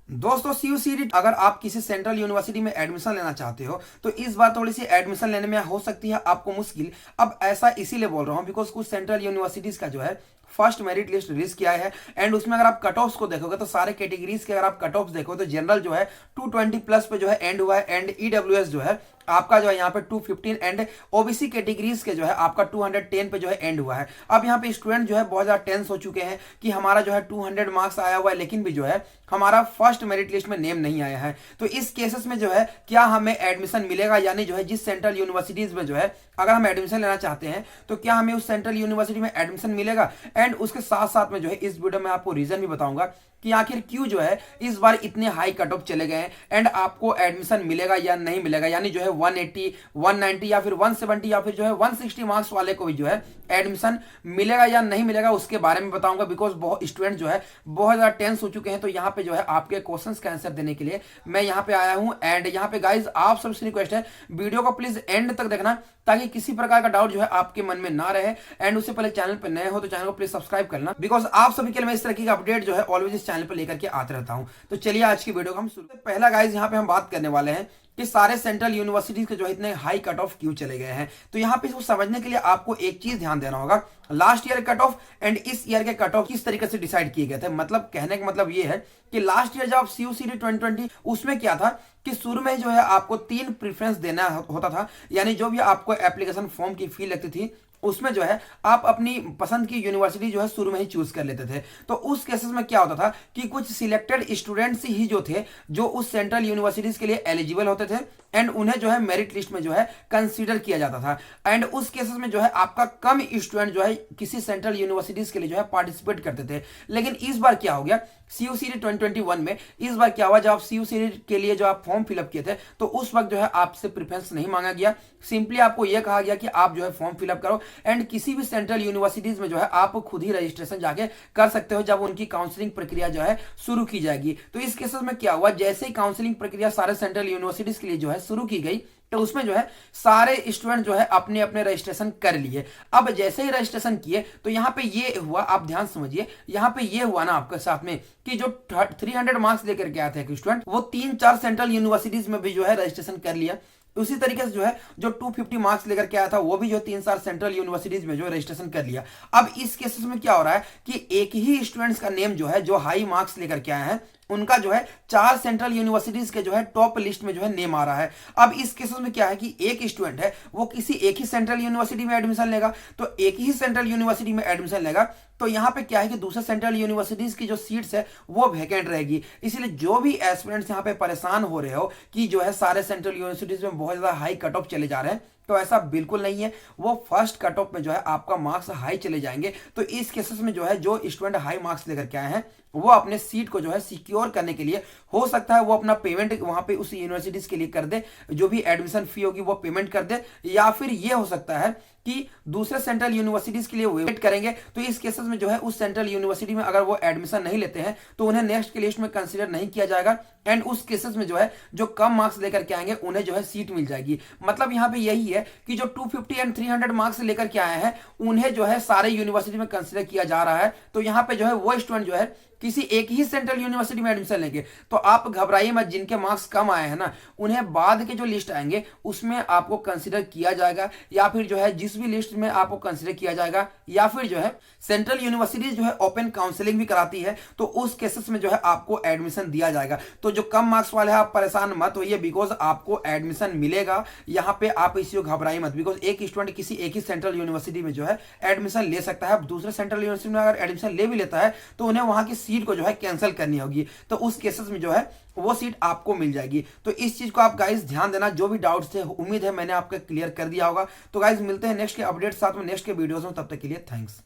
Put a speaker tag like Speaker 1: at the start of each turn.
Speaker 1: दोस्तों सीयूसीडी अगर आप किसी सेंट्रल यूनिवर्सिटी में एडमिशन लेना चाहते हो तो इस बार थोड़ी सी एडमिशन लेने में हो सकती है आपको मुश्किल। अब ऐसा इसीलिए बोल रहा हूं बिकॉज कुछ सेंट्रल यूनिवर्सिटीज का जो है फर्स्ट मेरिट लिस्ट रिलीज किया है एंड उसमें अगर आप कट ऑफ्स को देखोगे तो सारे कैटेगरीज के अगर आप कट ऑफ्स देखो तो जनरल जो है 220 प्लस पे जो है एंड हुआ है एंड ईडब्ल्यूएस जो है आपका जो है यहाँ पे 215 एंड ओबीसी कैटेगरीज के जो है आपका 210 पे जो है एंड हुआ है। अब यहाँ पे स्टूडेंट जो है बहुत ज्यादा टेंस हो चुके हैं कि हमारा जो है 200 मार्क्स आया हुआ है लेकिन भी जो है हमारा फर्स्ट मेरिट लिस्ट में नेम नहीं आया है। तो इस केसेस में जो है क्या हमें एडमिशन मिलेगा, यानी जो है जिस सेंट्रल यूनिवर्सिटीज में जो है अगर हम एडमिशन लेना चाहते हैं तो क्या हमें उस सेंट्रल यूनिवर्सिटी में एडमिशन मिलेगा। एंड उसके साथ साथ में जो है इस वीडियो में आपको रीजन भी बताऊंगा कि आखिर क्यों जो है इस बार इतने हाई कट ऑफ चले गए हैं एंड आपको एडमिशन मिलेगा या नहीं मिलेगा, यानी जो है 180, 190 या फिर 170 या फिर जो है 160 मार्क्स वाले को भी जो है एडमिशन मिलेगा या नहीं मिलेगा उसके बारे में बताऊंगा। बिकॉज बहुत स्टूडेंट जो है बहुत ज्यादा टेंस हो चुके हैं। तो यहाँ पे जो है आपके क्वेश्चंस का आंसर देने के लिए मैं यहाँ पे आया हूँ एंड यहाँ पे गाइज आप सबसे रिक्वेस्ट है वीडियो को प्लीज एंड तक देखना ताकि किसी प्रकार का डाउट जो है आपके मन में ना रहे। एंड उससे पहले चैनल पर नए हो तो चैनल को प्लीज सब्सक्राइब करना बिकॉज आप सभी के लिए मैं इस तरह की अपडेट जो है ऑलवेज इस चैनल पर लेकर के आते रहता हूं। तो चलिए आज की वीडियो को हम शुरू। पहला गाइज यहाँ पे हम बात करने वाले हैं कि सारे सेंट्रल यूनिवर्सिटीज के जो है इतने हाई कट ऑफ क्यों चले गए हैं। तो यहाँ पे इसको समझने के लिए आपको एक चीज ध्यान देना होगा, last year cut off and इस ईयर के कट ऑफ किस तरीके से डिसाइड किए गए थे। मतलब कहने का मतलब ये है कि लास्ट ईयर जब सीयूसीडी 2020 उसमें क्या था कि शुरू में जो है आपको 3 प्रेफरेंस देना होता था, यानी जो भी आपको एप्लीकेशन फॉर्म की फी लगती थी उसमें जो है आप अपनी पसंद की यूनिवर्सिटी जो है शुरू में ही चूज कर लेते थे। तो उस केसेस में क्या होता था कि कुछ सिलेक्टेड स्टूडेंट्स ही जो थे जो उस सेंट्रल यूनिवर्सिटीज के लिए एलिजिबल होते थे एंड उन्हें जो है मेरिट लिस्ट में जो है कंसीडर किया जाता था। एंड उस केसेस में जो है आपका कम स्टूडेंट जो है किसी सेंट्रल यूनिवर्सिटीज के लिए जो है पार्टिसिपेट करते थे। लेकिन इस बार क्या हो गया सीयूसीडी 2021 में, इस बार क्या हुआ जब आप सीयूसीडी के लिए जो आप फॉर्म फिलअप किए थे तो उस वक्त जो है आपसे प्रेफरेंस नहीं मांगा गया। सिंपली आपको यह कहा गया कि आप जो है फॉर्म फिलअप करो एंड किसी भी सेंट्रल यूनिवर्सिटीज में जो है आप खुद ही रजिस्ट्रेशन जाके कर सकते हो जब उनकी काउंसलिंग प्रक्रिया जो है शुरू की जाएगी। तो इस केसेस में क्या हुआ, जैसे ही काउंसलिंग प्रक्रिया सारे सेंट्रल यूनिवर्सिटीज के लिए जो है शुरू की गई तो उसमें जो है सारे स्टूडेंट जो है अपने अपने रजिस्ट्रेशन कर लिए। अब जैसे ही रजिस्ट्रेशन किए तो यहाँ पे ये हुआ, आप ध्यान समझिए, यहाँ पे ये हुआ ना आपके साथ में कि जो 300 मार्क्स लेकर के आया था एक स्टूडेंट वो 3-4 सेंट्रल यूनिवर्सिटीज में भी जो है रजिस्ट्रेशन कर लिया। उसी तरीके से जो है जो 250 मार्क्स लेकर के आया था वो भी जो 3-4 सेंट्रल यूनिवर्सिटीज में जो रजिस्ट्रेशन कर लिया। अब इस केसेस में क्या हो रहा है कि एक ही स्टूडेंट्स का नेम जो है जो हाई मार्क्स लेकर के आए हैं उनका जो है 4 सेंट्रल यूनिवर्सिटीज के जो है टॉप लिस्ट में जो है नेम आ रहा है। अब इस केसेस में क्या है कि एक स्टूडेंट है वो किसी एक ही सेंट्रल यूनिवर्सिटी में एडमिशन लेगा, तो एक ही सेंट्रल यूनिवर्सिटी में एडमिशन लेगा तो यहाँ पे क्या है कि दूसरे सेंट्रल यूनिवर्सिटीज की जो सीट्स है वो वैकेंट रहेगी। इसीलिए जो भी एस्पिरेंट्स यहाँ पे परेशान हो रहे हो कि जो है सारे सेंट्रल यूनिवर्सिटीज में बहुत ज्यादा हाई कट ऑफ चले जा रहे हैं, तो ऐसा बिल्कुल नहीं है। वो फर्स्ट कट ऑफ में जो है आपका मार्क्स हाई चले जाएंगे। तो इस केसेस में जो है जो स्टूडेंट हाई मार्क्स लेकर के आए हैं वो अपने सीट को जो है सिक्योर करने के लिए हो सकता है वो अपना पेमेंट वहां पे उस यूनिवर्सिटीज के लिए कर दे, जो भी एडमिशन फी होगी वो पेमेंट कर दे, या फिर ये हो सकता है कि दूसरे सेंट्रल यूनिवर्सिटीज के लिए वेट करेंगे। तो इस केसेस में जो है उस सेंट्रल यूनिवर्सिटी में अगर वो एडमिशन नहीं लेते हैं तो उन्हें नेक्स्ट के लिस्ट में कंसीडर नहीं किया जाएगा एंड उस केसेस में जो है जो कम मार्क्स लेकर के आएंगे उन्हें जो है सीट मिल जाएगी। मतलब यहाँ पे यही है कि जो 250 एंड 300 मार्क्स लेकर के आए हैं उन्हें जो है सारे यूनिवर्सिटी में कंसीडर किया जा रहा है। तो यहाँ पे जो है वो स्टूडेंट जो है किसी एक ही सेंट्रल यूनिवर्सिटी में एडमिशन लेंगे। तो आप घबराइए मत, जिनके मार्क्स कम आए हैं ना उन्हें बाद के जो लिस्ट आएंगे उसमें आपको कंसीडर किया जाएगा, या फिर जो है जिस भी लिस्ट में आपको कंसीडर किया जाएगा, या फिर जो है सेंट्रल यूनिवर्सिटी जो है ओपन काउंसलिंग भी कराती है तो उस केसेस में जो है आपको एडमिशन दिया जाएगा। तो जो कम मार्क्स वाले हैं आप परेशान मत होइए बिकॉज आपको एडमिशन मिलेगा। यहाँ पे आप इसी घबराइए मत बिकॉज एक स्टूडेंट किसी एक ही सेंट्रल यूनिवर्सिटी में जो है एडमिशन ले सकता है। दूसरे सेंट्रल यूनिवर्सिटी में अगर एडमिशन ले भी लेता है तो उन्हें वहां की सीट को जो है कैंसिल करनी होगी, तो उस केसेस में जो है वो सीट आपको मिल जाएगी। तो इस चीज को आप गाइस ध्यान देना। जो भी डाउट्स थे उम्मीद है मैंने आपका क्लियर कर दिया होगा। तो गाइस मिलते हैं नेक्स्ट के अपडेट साथ में नेक्स्ट के वीडियोस में, तब तक के लिए थैंक्स।